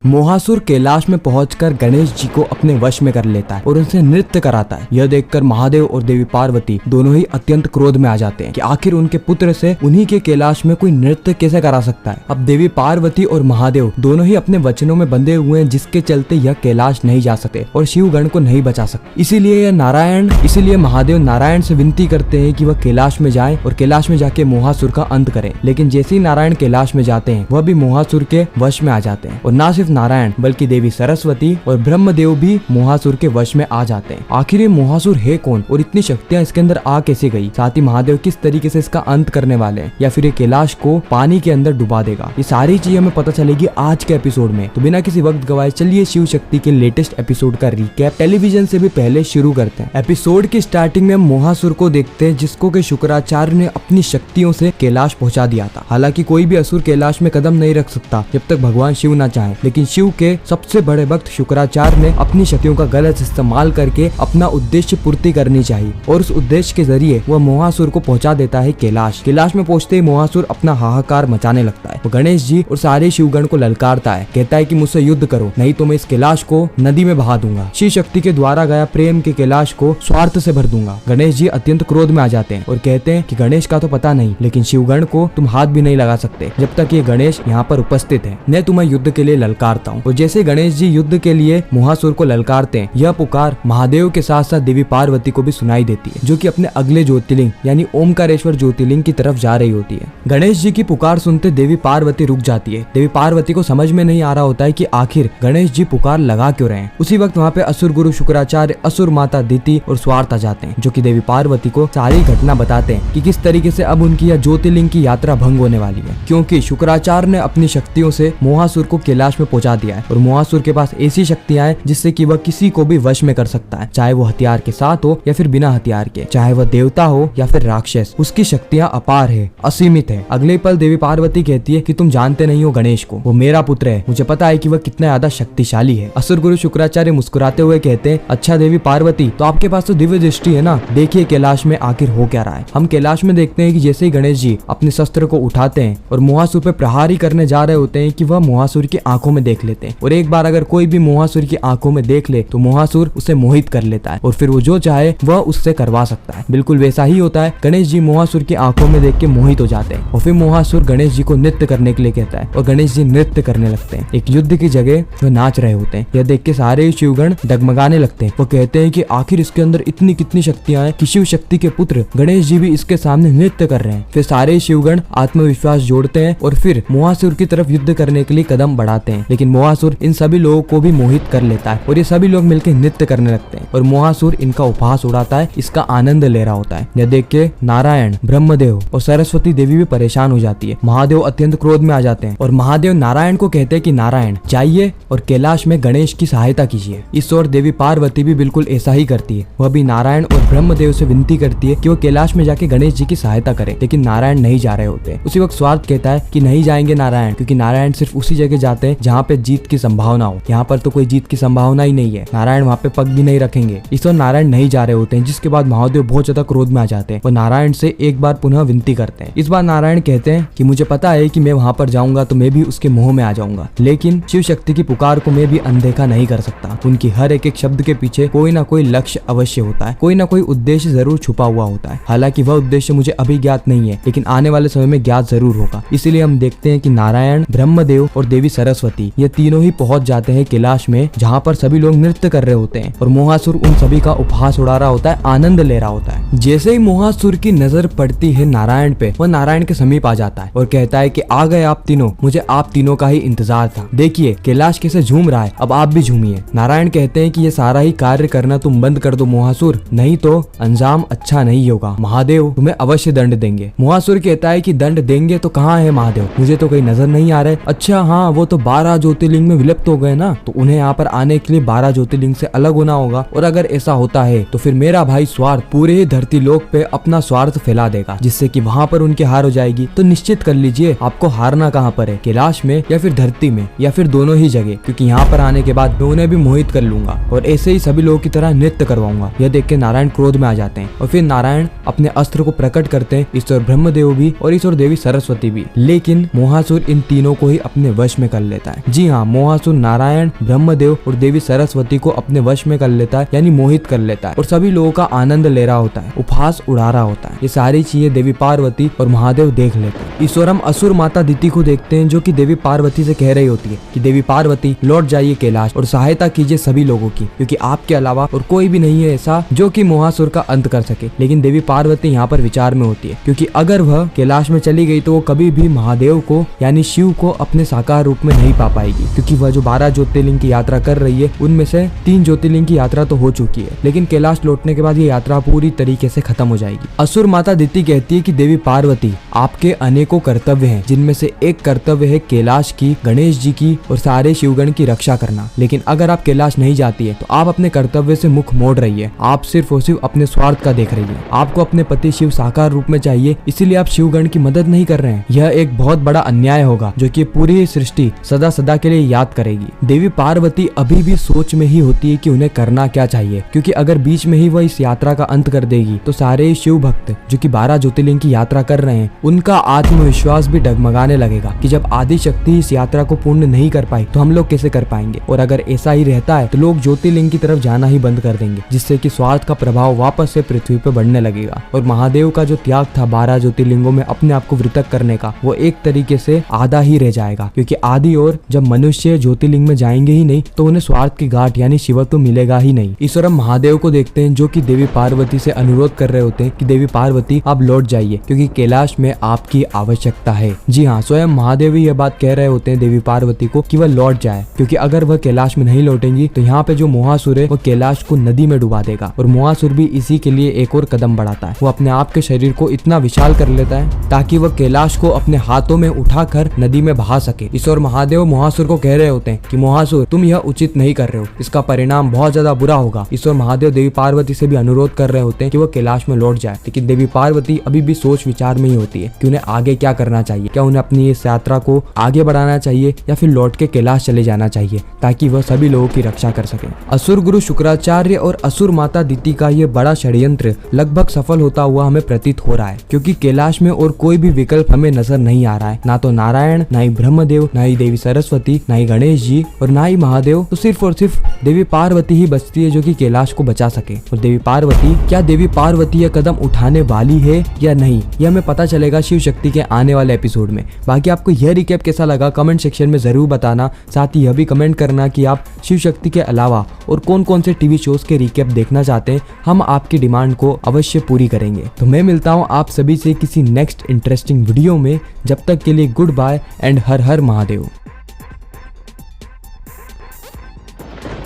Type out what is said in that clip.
मोहासुर कैलाश में पहुंचकर गणेश जी को अपने वश में कर लेता है और उनसे नृत्य कराता है। यह देखकर महादेव और देवी पार्वती दोनों ही अत्यंत क्रोध में आ जाते हैं कि आखिर उनके पुत्र से उन्हीं के कैलाश में कोई नृत्य कैसे करा सकता है। अब देवी पार्वती और महादेव दोनों ही अपने वचनों में बंधे हुए हैं, जिसके चलते यह कैलाश नहीं जा सकते और शिव गण को नहीं बचा सकते। इसीलिए महादेव नारायण से विनती करते हैं कि वह कैलाश में जाएं और कैलाश में जाके मोहासुर का अंत करें। लेकिन जैसे ही नारायण कैलाश में जाते हैं वह भी मोहासुर के वश में आ जाते हैं और न सिर्फ नारायण बल्कि देवी सरस्वती और ब्रह्मदेव भी मोहासुर के वश में आ जाते हैं। आखिर ये मोहासुर है कौन और इतनी शक्तियां इसके अंदर आ कैसे गई? साथ ही महादेव किस तरीके से इसका अंत करने वाले हैं या फिर ये कैलाश को पानी के अंदर डुबा देगा? ये सारी चीजें हमें पता चलेगी आज के एपिसोड में। तो बिना किसी वक्त गवाए चलिए शिव शक्ति के लेटेस्ट एपिसोड का रिकैप टेलीविजन से भी पहले शुरू करते हैं। एपिसोड की स्टार्टिंग में हम मोहासुर को देखते हैं, जिसको के शुक्राचार्य ने अपनी शक्तियों से कैलाश पहुंचा दिया था। हालांकि कोई भी असुर कैलाश में कदम नहीं रख सकता जब तक भगवान शिव ना चाहे, लेकिन शिव के सबसे बड़े भक्त शुक्राचार्य ने अपनी शक्तियों का गलत इस्तेमाल करके अपना उद्देश्य पूर्ति करनी चाहिए और उस उद्देश्य के जरिए वह मोहासुर को पहुंचा देता है कैलाश। कैलाश में पहुंचते ही मोहासुर अपना हाहाकार मचाने लगता है। वो गणेश जी और सारे शिवगण को ललकारता है, कहता है कि मुझसे युद्ध करो, नहीं तो मैं इस कैलाश को नदी में बहा दूंगा। शिव शक्ति के द्वारा गया प्रेम के कैलाश को स्वार्थ से भर दूंगा। गणेश जी अत्यंत क्रोध में आ जाते हैं और कहते हैं कि गणेश का तो पता नहीं, लेकिन शिवगण को तुम हाथ भी नहीं लगा सकते जब तक ये गणेश यहाँ पर उपस्थित है। मैं तुम्हें युद्ध के लिए ललकारता हूँ। और जैसे गणेश जी युद्ध के लिए मोहासुर को ललकारते हैं, यह पुकार महादेव के साथ साथ देवी पार्वती को भी सुनाई देती है, जो कि अपने अगले ज्योतिर्लिंग यानी ओमकारेश्वर ज्योतिर्लिंग की तरफ जा रही होती है। गणेश जी की पुकार सुनते देवी पार्वती रुक जाती है। देवी पार्वती को समझ में नहीं आ रहा होता है कि आखिर गणेश जी पुकार लगा क्यों रहे हैं। उसी वक्त वहाँ पे असुर गुरु शुक्राचार्य, असुर माता दिति और स्वार्थ आ जाते हैं, जो कि देवी पार्वती को सारी घटना बताते हैं कि किस तरीके से अब उनकी यह ज्योतिर्लिंग की यात्रा भंग होने वाली है, क्योंकि शुक्राचार्य ने अपनी शक्तियों से मोहासुर को कैलाश में पहुंचा दिया है और मोहासुर के पास ऐसी शक्तियां हैं जिससे कि वह किसी को भी वश में कर सकता है, चाहे वो हथियार के साथ हो या फिर बिना हथियार के, चाहे वह देवता हो या फिर राक्षस। उसकी शक्तियां अपार है, असीमित है। अगले पल देवी पार्वती कहती है कि तुम जानते नहीं हो गणेश को, वो मेरा पुत्र है, मुझे पता है कि वह कितना ज्यादा शक्तिशाली है। असुर गुरु शुक्राचार्य मुस्कुराते हुए कहते हैं, अच्छा देवी पार्वती, तो आपके पास तो दिव्य दृष्टि है ना, देखिए कैलाश में आखिर हो क्या रहा है। हम कैलाश में देखते हैं कि जैसे ही गणेश जी अपने शस्त्र को उठाते हैं और मोहासुर पे प्रहार ही करने जा रहे होते हैं कि वह मोहासुर की आंखों में देख लेते हैं, और एक बार अगर कोई भी मोहासुर की आंखों में देख ले तो मोहासुर उसे मोहित कर लेता है और फिर वो जो चाहे वह उससे करवा सकता है। बिल्कुल वैसा ही होता है। गणेश जी मोहासुर की आंखों में देख के मोहित हो जाते हैं और फिर मोहासुर गणेश जी को नृत्य करने के लिए कहता है और गणेश जी नृत्य करने लगते हैं। एक युद्ध की जगह वह नाच रहे होते हैं। यह देख के सारे शिवगण डगमगाने लगते हैं। वो कहते हैं कि आखिर इसके अंदर इतनी कितनी शक्तियां हैं कि शिव शक्ति के पुत्र गणेश जी भी इसके सामने नृत्य कर रहे हैं। फिर सारे शिवगण आत्मविश्वास जोड़ते हैं और फिर मोहासुर की तरफ युद्ध करने के लिए कदम बढ़ाते हैं, लेकिन मोहासुर इन सभी लोगों को भी मोहित कर लेता है और ये सभी लोग मिलकर नृत्य करने लगते हैं और मोहासुर इनका उपहास उड़ाता है, इसका आनंद ले रहा होता है। यह देख के नारायण, ब्रह्मदेव और सरस्वती देवी भी परेशान हो जाती है। महादेव अत्यंत क्रोध में आ जाते हैं और महादेव नारायण को कहते हैं कि नारायण जाइए और कैलाश में गणेश की सहायता कीजिए। इस ओर देवी पार्वती भी बिल्कुल ऐसा ही करती है। वह भी नारायण और ब्रह्मदेव से विनती करती है कि वो कैलाश में जाके गणेश जी की सहायता करे, लेकिन नारायण नहीं जा रहे होते। उसी वक्त स्वार्थ कहता है कि नहीं जाएंगे नारायण, क्योंकि नारायण सिर्फ उसी जगह जाते हैं जहाँ पे जीत की संभावना हो। यहाँ पर तो कोई जीत की संभावना ही नहीं है, नारायण वहाँ पे पग भी नहीं रखेंगे। इस ओर नारायण नहीं जा रहे होते हैं, जिसके बाद महादेव बहुत ज्यादा क्रोध में आ जाते हैं और नारायण से एक बार पुनः विनती करते हैं। इस बार नारायण कहते हैं कि मुझे पता है कि मैं वहाँ पर जाऊंगा तो मैं भी उसके मोह में आ जाऊंगा, लेकिन शिव शक्ति की पुकार को मैं भी अनदेखा नहीं कर सकता। उनकी हर एक शब्द के पीछे कोई ना कोई लक्ष्य अवश्य होता है, कोई ना कोई उद्देश्य जरूर छुपा हुआ होता है। हालांकि वह उद्देश्य मुझे अभी ज्ञात नहीं है, लेकिन आने वाले समय में ज्ञात जरूर होगा। इसीलिए हम देखते हैं कि नारायण, ब्रह्मदेव और देवी सरस्वती ये तीनों ही पहुंच जाते हैं कैलाश में, जहाँ पर सभी लोग नृत्य कर रहे होते हैं और मोहासुर उन सभी का उपहास उड़ा रहा होता है, आनंद ले रहा होता है। जैसे ही मोहासुर की नजर पड़ती है नारायण पे, वह नारायण के समीप आ जाता है और कहता है कि आ गए आप तीनों, मुझे आप तीनों का ही इंतजार था। देखिए कैलाश कैसे झूम रहा है, अब आप भी झूमिए। नारायण कहते हैं कि ये सारा ही कार्य करना तुम बंद कर दो मोहासुर, नहीं तो अंजाम अच्छा नहीं होगा। महादेव तुम्हें अवश्य दंड देंगे। मोहासुर कहता है कि दंड देंगे तो कहाँ है महादेव, मुझे तो कहीं नजर नहीं आ रहे। अच्छा हाँ, वो तो 12 ज्योतिर्लिंग में विलुप्त हो गए ना, तो उन्हें यहाँ पर आने के लिए 12 ज्योतिर्लिंग से अलग होना होगा, और अगर ऐसा होता है तो फिर मेरा भाई स्वार्थ पूरे ही धरती लोक पे अपना स्वार्थ फैला देगा, जिससे कि वहाँ पर उनकी हार हो जाएगी। तो निश्चित कर लीजिए आपको हारना कहाँ पर है, कैलाश में या फिर धरती में या फिर दोनों ही जगह, क्योंकि यहाँ पर आने के बाद मैं उन्हें भी मोहित कर लूंगा और ऐसे ही सभी लोगों की तरह नृत्य करवाऊंगा। यह देख के नारायण क्रोध में आ जाते हैं और फिर नारायण अपने अस्त्र को प्रकट करते हैं, इस ओर ब्रह्मदेव भी और इस ओर देवी सरस्वती भी, लेकिन मोहासुर इन तीनों को ही अपने वश में कर लेता है। जी हाँ, मोहासुर नारायण, ब्रह्मदेव और देवी सरस्वती को अपने वश में कर लेता है, यानी मोहित कर लेता है और सभी लोगों का आनंद ले रहा होता है, उपहास उड़ा रहा होता है। ये सारी चीजें देवी पार्वती और महादेव देख लेते हैं। इस ओर हम असुर माता दिति को देखते हैं, जो कि देवी पार्वती से कह रही होती है कि देवी पार्वती लौट जाइए कैलाश और सहायता कीजिए सभी लोगों की, क्योंकि आपके अलावा और कोई भी नहीं है ऐसा जो कि मोहासुर का अंत कर सके। लेकिन देवी पार्वती यहाँ पर विचार में होती है, क्योंकि अगर वह कैलाश में चली गई तो वो कभी भी महादेव को यानी शिव को अपने साकार रूप में नहीं पा पाएगी, क्योंकि वह जो 12 ज्योतिर्लिंग की यात्रा कर रही है उनमें से 3 ज्योतिर्लिंग की यात्रा तो हो चुकी है, लेकिन कैलाश लौटने के बाद ये यात्रा पूरी तरीके से खत्म हो जाएगी। असुर माता दिति कहती है कि देवी पार्वती, आपके अनेकों कर्तव्य हैं, जिनमें से एक कर्तव्य है कैलाश की, गणेश जी की और सारे शिवगण की रक्षा करना। लेकिन अगर आप कैलाश नहीं जाती है तो आप अपने कर्तव्य से मुख मोड़ रही है। आप सिर्फ और सिर्फ अपने स्वार्थ का देख रही है। आपको अपने पति शिव साकार रूप में चाहिए, इसीलिए आप शिवगण की मदद नहीं कर रहे हैं। यह एक बहुत बड़ा अन्याय होगा जो कि पूरी सृष्टि सदा सदा के लिए याद करेगी। देवी पार्वती अभी भी सोच में ही होती है कि उन्हें करना क्या चाहिए, क्योंकि अगर बीच में ही वह इस यात्रा का अंत कर देगी तो सारे शिव भक्त जो कि 12 ज्योतिर्लिंग की यात्रा कर रहे हैं उनका आत्मविश्वास भी डगमगाने लगेगा कि जब आदि शक्ति इस यात्रा को पूर्ण नहीं कर पाई तो हम लोग कैसे कर पाएंगे। और अगर ऐसा ही रहता है तो लोग ज्योतिर्लिंग की तरफ जाना ही बंद कर देंगे, जिससे कि स्वार्थ का प्रभाव वापस से पृथ्वी पर बढ़ने लगेगा। और महादेव का जो त्याग था 12 ज्योतिर्लिंगों में अपने आप को वृतक करने का, वो एक तरीके से आधा ही रह जाएगा, क्योंकि आदि और जब मनुष्य ज्योतिर्लिंग में जाएंगे ही नहीं तो उन्हें स्वार्थ की गांठ यानी शिवत्व मिलेगा ही नहीं। इस ओर हम महादेव को देखते हैं, जो कि देवी पार्वती से अनुरोध कर रहे होते हैं कि देवी पार्वती आप लौट जाइए, क्योंकि कैलाश में आपकी आवश्यकता है। जी हाँ, स्वयं महादेव यह बात कह रहे होते हैं देवी पार्वती को कि वह लौट जाए, क्योंकि अगर वह कैलाश में नहीं लौटेंगी तो यहाँ पे जो मोहासुर है वह कैलाश को नदी में डुबा देगा। और मोहासुर भी इसी के लिए एक और कदम बढ़ाता है। वो अपने आप के शरीर को इतना विशाल कर लेता है ताकि वह कैलाश को अपने हाथों में उठाकर नदी में बहा सके। इस ओर महादेव मोहासुर को कह रहे होते हैं कि मोहासुर, तुम यह उचित नहीं कर रहे हो, इसका परिणाम बहुत ज्यादा बुरा होगा। इस ओर महादेव देवी पार्वती से भी अनुरोध कर रहे होते हैं कि वह कैलाश में लौट जाए, लेकिन देवी पार्वती अभी भी सोच विचार में ही होती है कि उन्हें आगे क्या करना चाहिए। क्या उन्हें अपनी इस यात्रा को आगे बढ़ाना चाहिए या फिर लौट के कैलाश चले जाना चाहिए, ताकि वह सभी लोगों की रक्षा कर सके। असुर गुरु शुक्राचार्य और असुर माता दिति का ये बड़ा षड्यंत्र लगभग सफल होता हुआ हमें प्रतीत हो रहा है, क्योंकि कैलाश में और कोई भी विकल्प हमें नजर नहीं आ रहा है। ना तो नारायण, ना ही ब्रह्मदेव, ना ही देवी सरस्वती, ना ही गणेश जी और ना ही महादेव। तो सिर्फ और सिर्फ देवी पार्वती ही बचती है जो कि कैलाश को बचा सके। और देवी पार्वती, क्या देवी पार्वती यह कदम उठाने वाली है या नहीं, यह हमें पता चलेगा शिव शक्ति के आने वाले एपिसोड में। बाकी आपको यह रिकैप कैसा लगा कमेंट सेक्शन में जरूर बताना। साथ ही यह भी कमेंट करना कि आप शिव शक्ति के अलावा और कौन कौन से टीवी शोज के रिकैप देखना चाहते हैं। हम आपकी डिमांड को अवश्य पूरी करेंगे। तो मैं मिलता हूँ आप सभी से किसी नेक्स्ट इंटरेस्टिंग वीडियो में। जब तक के लिए goodbye and Har Har Mahadev.